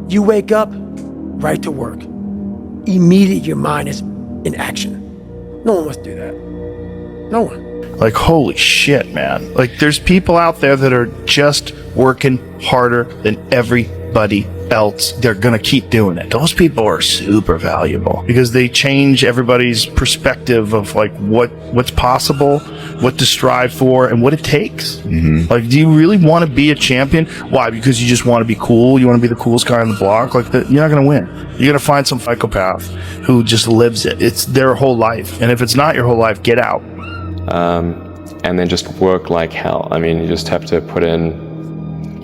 You wake up, right to work. Immediately your mind is in action. No one wants to do that. No one. Like, holy shit, man. Like, there's people out there that are just working harder than everybody else. They're gonna keep doing it. Those people are super valuable because they change everybody's perspective of like what's possible, what to strive for, and what it takes. Mm-hmm. Like, do you really want to be a champion? Why? Because you just want to be cool? You want to be the coolest guy on the block? Like, you're not gonna win. You're gonna find some psychopath who just lives it. It's their whole life. And if it's not your whole life, get out. And then just work like hell. I mean, you just have to put in,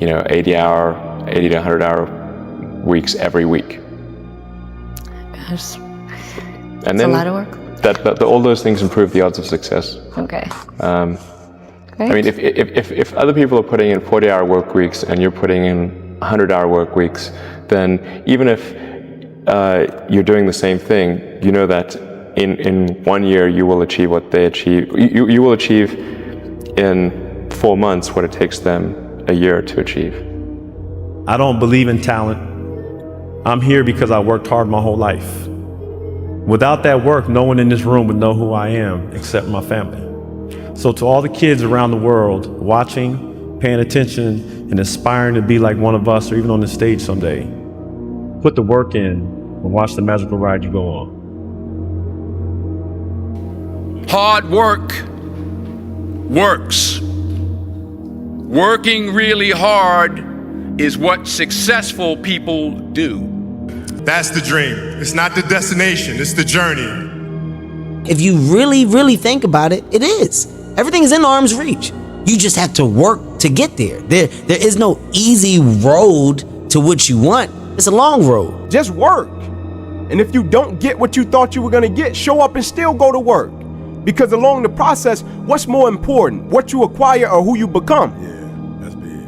80 to 100 hour weeks every week. Gosh, and it's then a lot of work. All those things improve the odds of success. Okay. I mean, if other people are putting in 40-hour work weeks and you're putting in 100-hour work weeks, then even if you're doing the same thing, you know that in 1 year you will achieve what they achieve. You will achieve in 4 months what it takes them a year to achieve. I don't believe in talent. I'm here because I worked hard my whole life. Without that work, no one in this room would know who I am except my family. So to all the kids around the world watching, paying attention, and aspiring to be like one of us or even on the stage someday, put the work in and watch the magical ride you go on. Hard work works. Working really hard is what successful people do. That's the dream. It's not the destination, it's the journey. If you really, really think about it, it is. Everything is in arm's reach. You just have to work to get there. There is no easy road to what you want. It's a long road. Just work. And if you don't get what you thought you were gonna get, show up and still go to work. Because along the process, what's more important? What you acquire or who you become?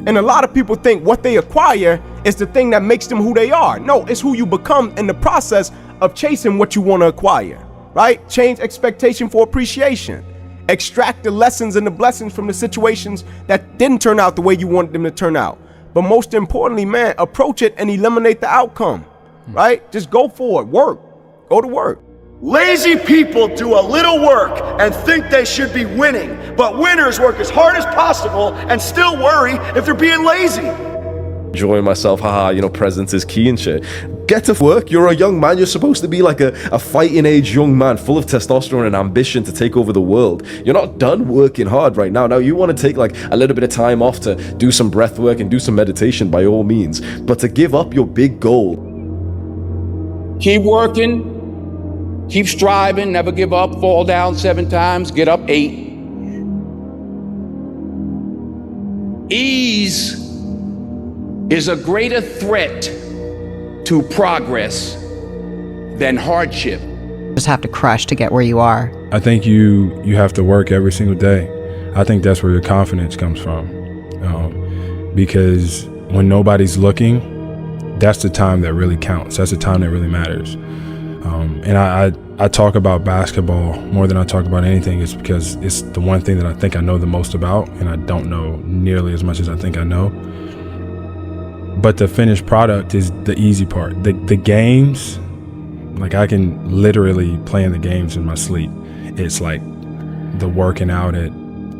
And a lot of people think what they acquire is the thing that makes them who they are. No, it's who you become in the process of chasing what you want to acquire, right? Change expectation for appreciation. Extract the lessons and the blessings from the situations that didn't turn out the way you wanted them to turn out. But most importantly, man, approach it and eliminate the outcome, right? Just go for it, work, go to work. Lazy people do a little work and think they should be winning, but winners work as hard as possible and still worry if they're being lazy. Enjoying myself, presence is key and shit. Get to work. You're a young man. You're supposed to be like a fighting age young man full of testosterone and ambition to take over the world. You're not done working hard right now. Now you want to take like a little bit of time off to do some breath work and do some meditation by all means, but to give up your big goal. Keep working, keep striving, never give up, fall down 7 times, get up 8. Ease is a greater threat to progress than hardship. Just have to crush to get where you are. I think you have to work every single day. I think that's where your confidence comes from. Because when nobody's looking, that's the time that really counts. That's the time that really matters. And I talk about basketball more than I talk about anything. It's because it's the one thing that I think I know the most about, and I don't know nearly as much as I think I know. But the finished product is the easy part. The games, like I can literally play in the games in my sleep. It's like the working out at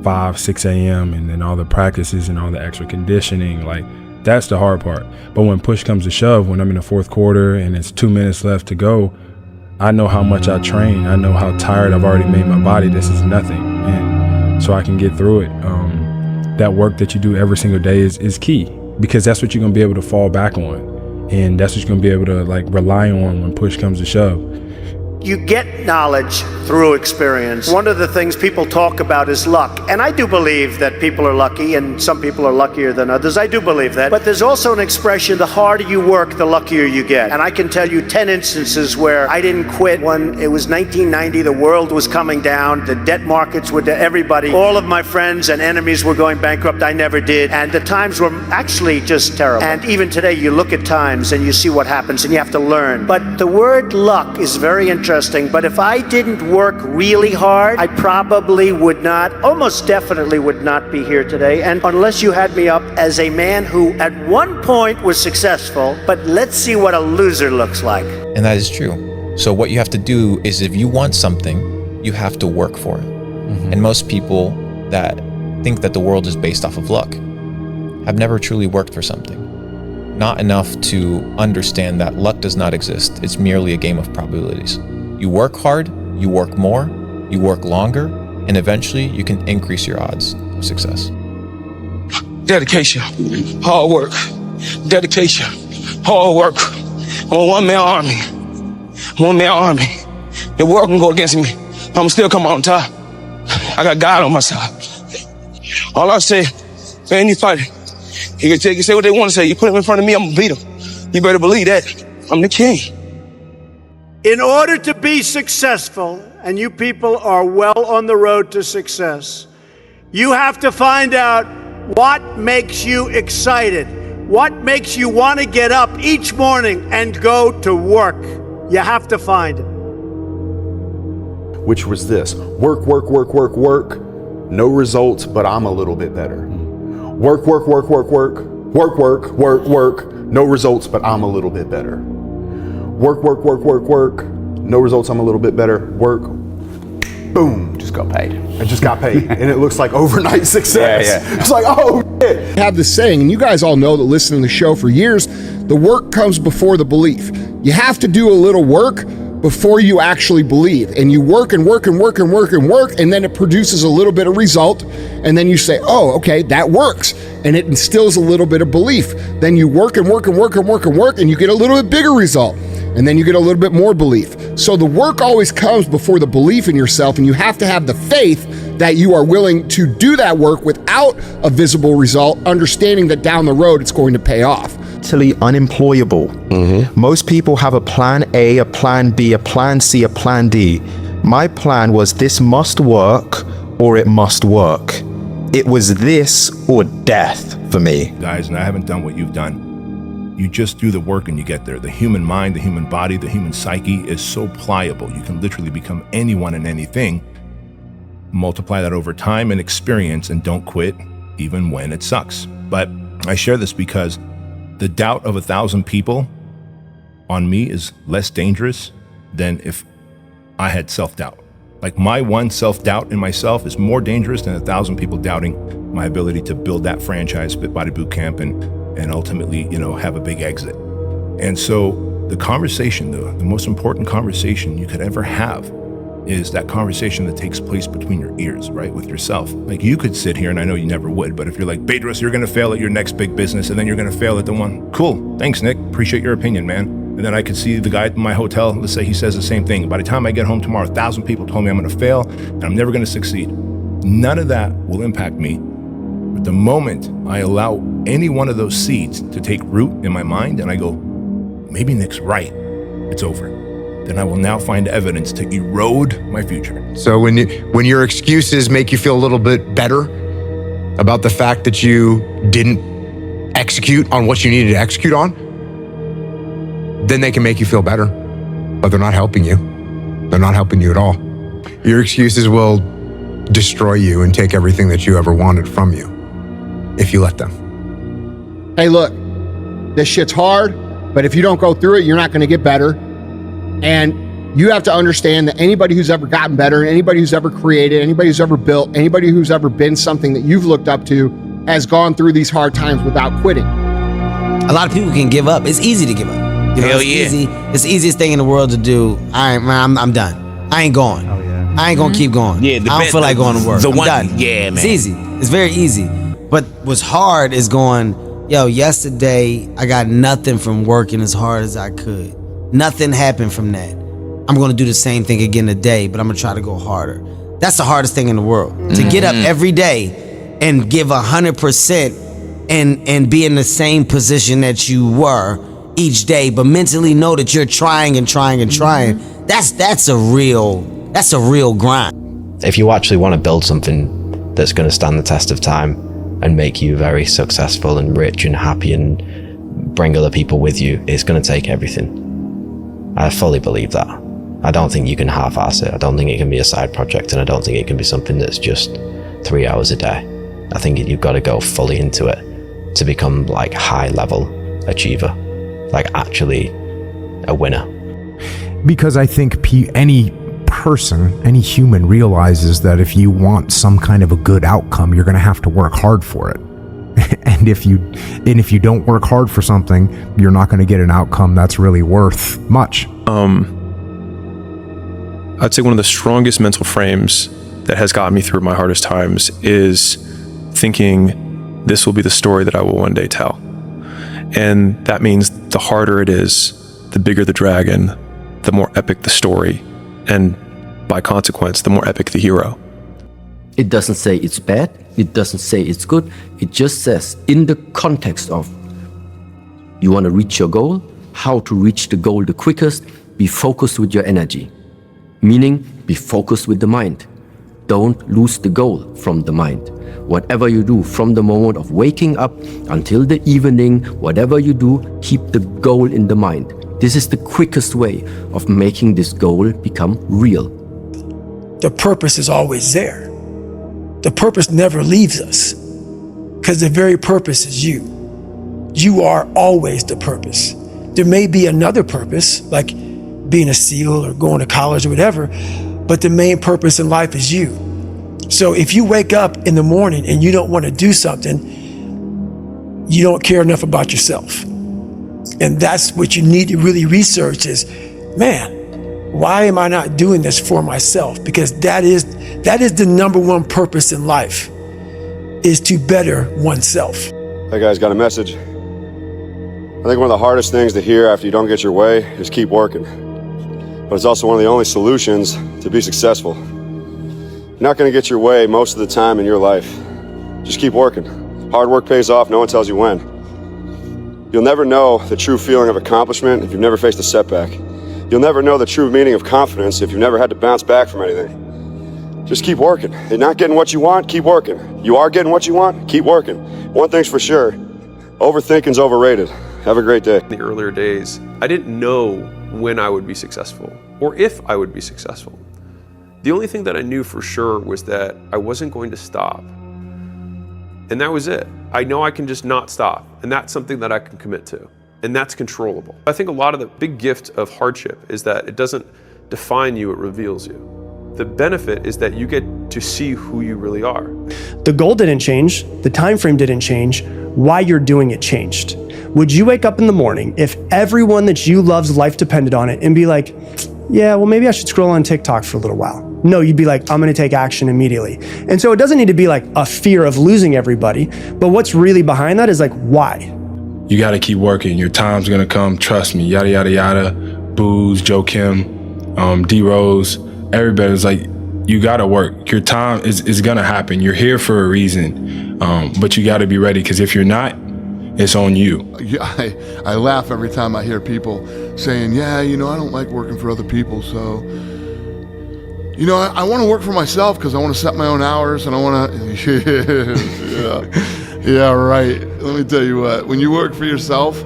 5, 6 a.m. and then all the practices and all the extra conditioning, like that's the hard part. But when push comes to shove, when I'm in the fourth quarter and it's 2 minutes left to go, I know how much I train. I know how tired I've already made my body. This is nothing. And so I can get through it. That work that you do every single day is key, because that's what you're gonna be able to fall back on. And that's what you're gonna be able to like rely on when push comes to shove. You get knowledge through experience. One of the things people talk about is luck. And I do believe that people are lucky, and some people are luckier than others. I do believe that. But there's also an expression, the harder you work, the luckier you get. And I can tell you 10 instances where I didn't quit when it was 1990, the world was coming down, the debt markets were to everybody. All of my friends and enemies were going bankrupt. I never did. And the times were actually just terrible. And even today, you look at times and you see what happens and you have to learn. But the word luck is very interesting. interesting, but if I didn't work really hard, I probably would not, almost definitely would not be here today. And unless you had me up as a man who at one point was successful, but let's see what a loser looks like. And that is true. So what you have to do is, if you want something, you have to work for it. And most people that think that the world is based off of luck have never truly worked for something. Not enough to understand that luck does not exist. It's merely a game of probabilities. You work hard, you work more, you work longer, and eventually you can increase your odds of success. Dedication, hard work, dedication, hard work. I'm a one-man army. The world can go against me. I'm still come out on top. I got God on my side. All I say, for any fighter, he can take and say what they want to say. You put him in front of me, I'm gonna beat him. You better believe that. I'm the king. In order to be successful, and you people are well on the road to success, you have to find out what makes you excited, what makes you want to get up each morning and go to work. You have to find it. Which was this: work, work, work, work, work, no results, but I'm a little bit better. Work, work, work, work, work, work, work, work, work, no results, but I'm a little bit better. Work, work, work, work, work, no results, I'm a little bit better. Work, boom, just got paid. I just got paid. And it looks like overnight success. It's like, oh shit. I have this saying, and you guys all know that listening to the show for years, the work comes before the belief. You have to do a little work before you actually believe, and you work and work and work and work and work, and then it produces a little bit of result, and then you say, oh, okay, that works, and it instills a little bit of belief. Then you work and work and work and work and work, and you get a little bit bigger result, and then you get a little bit more belief. So the work always comes before the belief in yourself, and you have to have the faith that you are willing to do that work without a visible result, understanding that down the road it's going to pay off. Mentally unemployable. Most people have a plan A, a plan B, a plan C, a plan D. My plan was this must work or it must work. It was this or death for me. Guys, and I haven't done what you've done. You just do the work and you get there. The human mind, the human body, the human psyche is so pliable. You can literally become anyone and anything. Multiply that over time and experience, and don't quit even when it sucks. But I share this because the doubt of 1,000 people on me is less dangerous than if I had self-doubt. Like, my one self-doubt in myself is more dangerous than 1,000 people doubting my ability to build that franchise, Spit Body Boot Camp, and ultimately, have a big exit. And so the conversation, the most important conversation you could ever have is that conversation that takes place between your ears, right, with yourself. Like, you could sit here, and I know you never would, but if you're like, Bedros, you're gonna fail at your next big business, and then you're gonna fail at the one, cool, thanks, Nick, appreciate your opinion, man. And then I could see the guy at my hotel, let's say he says the same thing. By the time I get home tomorrow, 1,000 people told me I'm gonna fail, and I'm never gonna succeed. None of that will impact me. But the moment I allow any one of those seeds to take root in my mind, and I go, maybe Nick's right, it's over. Then I will now find evidence to erode my future. So when your excuses make you feel a little bit better about the fact that you didn't execute on what you needed to execute on, then they can make you feel better, but they're not helping you. They're not helping you at all. Your excuses will destroy you and take everything that you ever wanted from you if you let them. Hey, look, this shit's hard, but if you don't go through it, you're not going to get better. And you have to understand that anybody who's ever gotten better, anybody who's ever created, anybody who's ever built, anybody who's ever been something that you've looked up to has gone through these hard times without quitting. A lot of people can give up. It's easy to give up. Hell it's yeah. Easy. It's the easiest thing in the world to do. I'm done. I ain't going. Oh, yeah. I ain't gonna keep going. Yeah, I don't feel like going to work. I'm done. Yeah, man. It's easy. It's very easy. But what's hard is going, yesterday I got nothing from working as hard as I could. Nothing happened from that. I'm gonna do the same thing again today, but I'm gonna try to go harder. That's the hardest thing in the world. To get up every day and give 100% and be in the same position that you were each day, but mentally know that you're trying and trying and trying. That's a real grind. If you actually want to build something that's going to stand the test of time and make you very successful and rich and happy and bring other people with you, it's going to take everything. I fully believe that. I don't think you can half-ass it. I don't think it can be a side project, and I don't think it can be something that's just 3 hours a day. I think you've got to go fully into it to become like high-level achiever, like actually a winner. Because I think any person, any human realizes that if you want some kind of a good outcome, you're going to have to work hard for it. And if you don't work hard for something, you're not going to get an outcome that's really worth much. I'd say one of the strongest mental frames that has gotten me through my hardest times is thinking this will be the story that I will one day tell. And that means the harder it is, the bigger the dragon, the more epic the story, and by consequence, the more epic the hero. It doesn't say it's bad, it doesn't say it's good, it just says in the context of you want to reach your goal, how to reach the goal the quickest, be focused with your energy. Meaning, be focused with the mind. Don't lose the goal from the mind. Whatever you do from the moment of waking up until the evening, whatever you do, keep the goal in the mind. This is the quickest way of making this goal become real. The purpose is always there. The purpose never leaves us because the very purpose is you. You are always the purpose. There may be another purpose, like being a SEAL or going to college or whatever, but the main purpose in life is you. So if you wake up in the morning and you don't want to do something, you don't care enough about yourself. And that's what you need to really research is, man, why am I not doing this for myself? Because that is the number one purpose in life, is to better oneself. That guy's got a message. I think one of the hardest things to hear after you don't get your way is keep working. But it's also one of the only solutions to be successful. You're not going to get your way most of the time in your life. Just keep working. Hard work pays off, no one tells you when. You'll never know the true feeling of accomplishment if you've never faced a setback. You'll never know the true meaning of confidence if you've never had to bounce back from anything. Just keep working. You're not getting what you want, keep working. You are getting what you want, keep working. One thing's for sure, overthinking's overrated. Have a great day. In the earlier days, I didn't know when I would be successful or if I would be successful. The only thing that I knew for sure was that I wasn't going to stop. And that was it. I know I can just not stop, and that's something that I can commit to, and that's controllable. I think a lot of the big gift of hardship is that it doesn't define you, it reveals you. The benefit is that you get to see who you really are. The goal didn't change, the time frame didn't change, why you're doing it changed. Would you wake up in the morning if everyone that you love's life depended on it and be like, yeah, well, maybe I should scroll on TikTok for a little while? No, you'd be like, I'm gonna take action immediately. And so it doesn't need to be like a fear of losing everybody, but what's really behind that is like, why? You got to keep working. Your time's going to come. Trust me. Yada, yada, yada. Booz, Joe Kim, D Rose, everybody's like, you got to work. Your time is going to happen. You're here for a reason. But you got to be ready, because if you're not, it's on you. I laugh every time I hear people saying, yeah, I don't like working for other people. So, I want to work for myself because I want to set my own hours and I want to, yeah, right. Let me tell you what, when you work for yourself,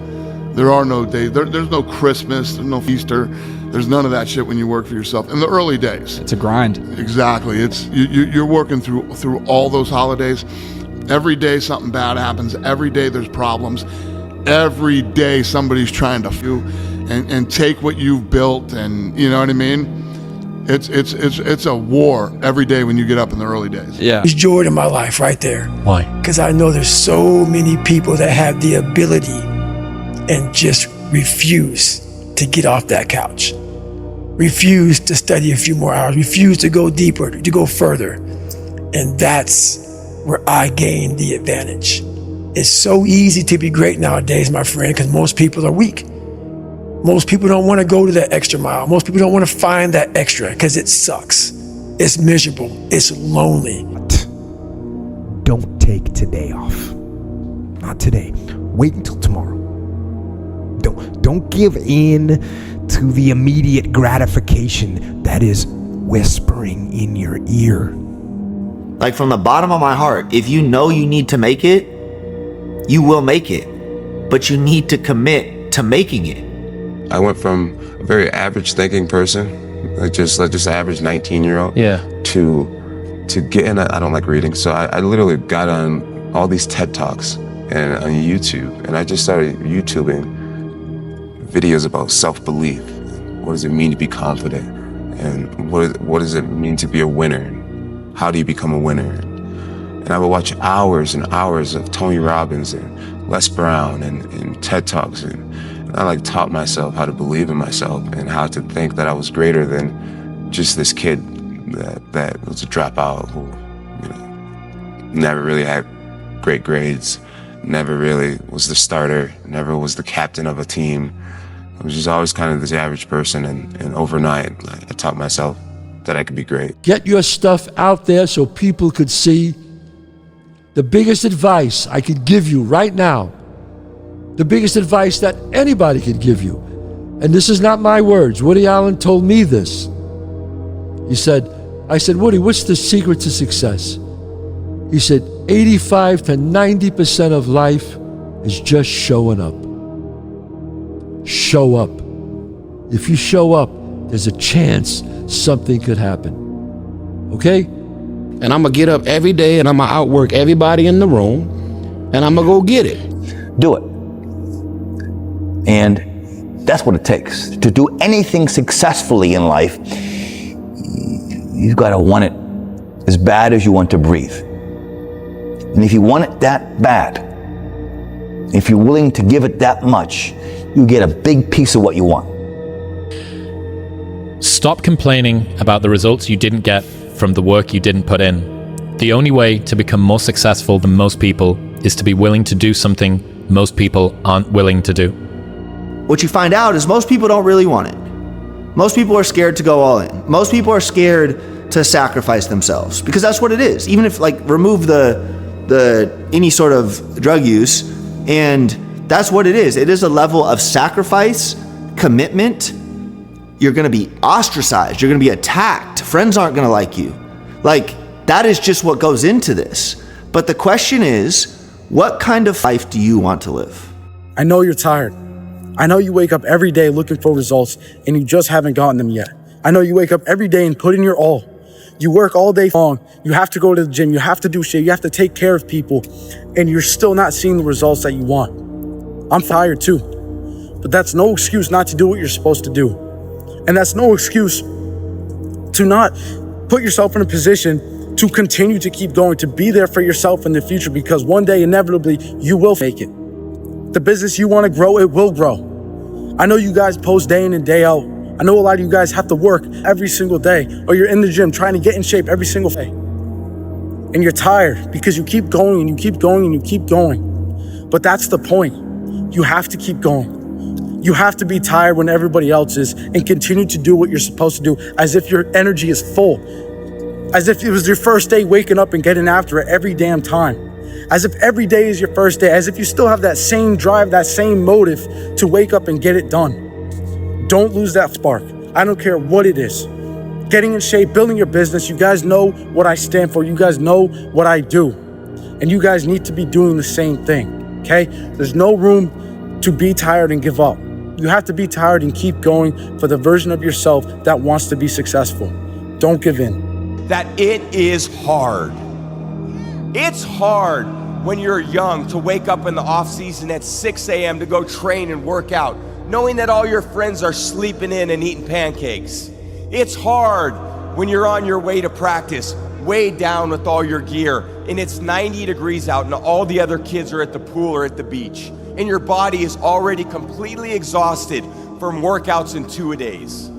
there are no days, there's no Christmas, there's no Easter, there's none of that shit when you work for yourself. In the early days. It's a grind. Exactly. It's you're working through all those holidays. Every day something bad happens. Every day there's problems. Every day somebody's trying to you and take what you've built, and you know what I mean? It's a war every day when you get up in the early days. Yeah. It's joy in my life right there. Why? Because I know there's so many people that have the ability and just refuse to get off that couch. Refuse to study a few more hours. Refuse to go deeper, to go further. And that's where I gain the advantage. It's so easy to be great nowadays, my friend, because most people are weak. Most people don't want to go to that extra mile. Most people don't want to find that extra because it sucks. It's miserable. It's lonely. Don't take today off. Not today. Wait until tomorrow. Don't give in to the immediate gratification that is whispering in your ear. Like, from the bottom of my heart, if you know you need to make it, you will make it. But you need to commit to making it. I went from a very average thinking person, like just average 19-year-old. Yeah. To get in, I don't like reading, so I literally got on all these TED Talks and on YouTube, and I just started YouTubing videos about self-belief. What does it mean to be confident? And what does it mean to be a winner? And how do you become a winner? And I would watch hours and hours of Tony Robbins and Les Brown and TED Talks, and I like taught myself how to believe in myself and how to think that I was greater than just this kid that was a dropout who, never really had great grades, never really was the starter, never was the captain of a team. I was just always kind of this average person, and overnight, I taught myself that I could be great. Get your stuff out there so people could see. The biggest advice I could give you right now, the biggest advice that anybody could give you, and this is not my words, Woody Allen told me this. I said, Woody, what's the secret to success? He said, 85 to 90% of life is just showing up. Show up. If you show up, there's a chance something could happen. Okay? And I'm gonna get up every day and I'm gonna outwork everybody in the room and I'm gonna go get it. Do it. And that's what it takes. To do anything successfully in life, you've got to want it as bad as you want to breathe. And if you want it that bad, if you're willing to give it that much, you get a big piece of what you want. Stop complaining about the results you didn't get from the work you didn't put in. The only way to become more successful than most people is to be willing to do something most people aren't willing to do. What you find out is most people don't really want it. Most people are scared to go all in. Most people are scared to sacrifice themselves because that's what it is. Even if remove the any sort of drug use, and that's what it is. It is a level of sacrifice, commitment. You're going to be ostracized. You're going to be attacked. Friends aren't going to like you. That is just what goes into this. But the question is, what kind of life do you want to live? I know you're tired. I know you wake up every day looking for results and you just haven't gotten them yet. I know you wake up every day and put in your all. You work all day long. You have to go to the gym. You have to do shit. You have to take care of people, and you're still not seeing the results that you want. I'm tired too, but that's no excuse not to do what you're supposed to do. And that's no excuse to not put yourself in a position to continue to keep going, to be there for yourself in the future, because one day, inevitably, you will make it. The business you want to grow, it will grow. I know you guys post day in and day out. I know a lot of you guys have to work every single day, or you're in the gym trying to get in shape every single day. And you're tired because you keep going and you keep going and you keep going. But that's the point. You have to keep going. You have to be tired when everybody else is and continue to do what you're supposed to do as if your energy is full. As if it was your first day waking up and getting after it every damn time. As if every day is your first day, as if you still have that same drive, that same motive to wake up and get it done. Don't lose that spark. I don't care what it is. Getting in shape, building your business, you guys know what I stand for. You guys know what I do. And you guys need to be doing the same thing, okay? There's no room to be tired and give up. You have to be tired and keep going for the version of yourself that wants to be successful. Don't give in. That it is hard. It's hard when you're young to wake up in the off season at 6 a.m. to go train and work out, knowing that all your friends are sleeping in and eating pancakes. It's hard when you're on your way to practice, weighed down with all your gear, and it's 90 degrees out and all the other kids are at the pool or at the beach, and your body is already completely exhausted from workouts in 2-a-days.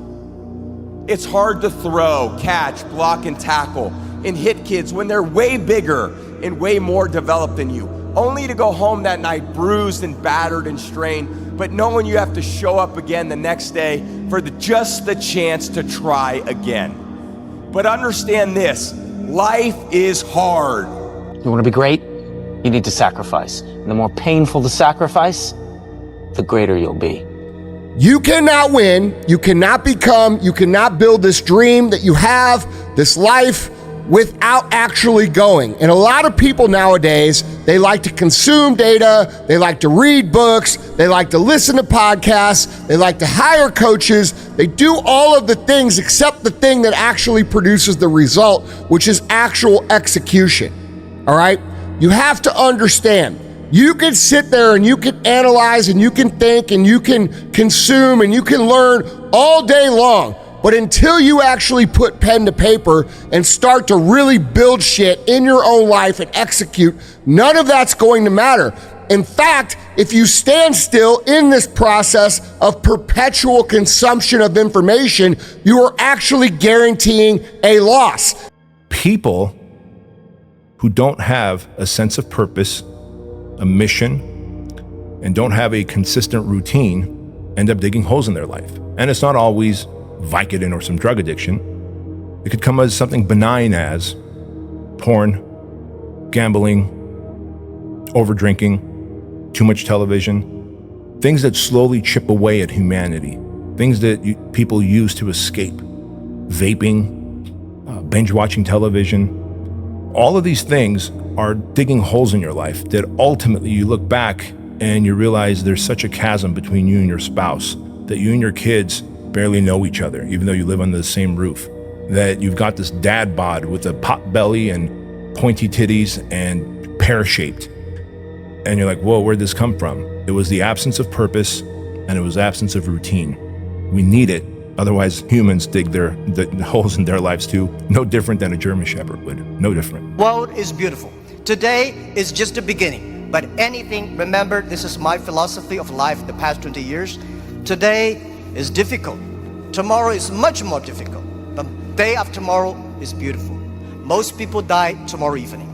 It's hard to throw, catch, block, and tackle, and hit kids when they're way bigger and way more developed than you, only to go home that night bruised and battered and strained, but knowing you have to show up again the next day for just the chance to try again. But understand this, life is hard. You want to be great? You need to sacrifice. And the more painful the sacrifice, the greater you'll be. You cannot win, you cannot become, you cannot build this dream that you have, this life, without actually going. And a lot of people nowadays, They like to consume data. They like to read books. They like to listen to podcasts. They like to hire coaches. They do all of the things except the thing that actually produces the result, which is actual execution. All right? You have to understand, you can sit there and you can analyze and you can think and you can consume and you can learn all day long. But until you actually put pen to paper and start to really build shit in your own life and execute, none of that's going to matter. In fact, if you stand still in this process of perpetual consumption of information, you are actually guaranteeing a loss. People who don't have a sense of purpose, a mission, and don't have a consistent routine end up digging holes in their life. And it's not always Vicodin or some drug addiction. It could come as something benign as porn, gambling, overdrinking, too much television, things that slowly chip away at humanity, things that people use to escape, vaping, binge watching television. All of these things are digging holes in your life that ultimately you look back and you realize there's such a chasm between you and your spouse, that you and your kids barely know each other, even though you live under the same roof, that you've got this dad bod with a pot belly and pointy titties and pear-shaped. And you're like, whoa, where'd this come from? It was the absence of purpose and it was absence of routine. We need it. Otherwise, humans dig the holes in their lives too. No different than a German Shepherd would. No different. World is beautiful. Today is just the beginning. But anything, remember, this is my philosophy of life the past 20 years. Today is difficult. Tomorrow is much more difficult. The day after tomorrow is beautiful. Most people die tomorrow evening.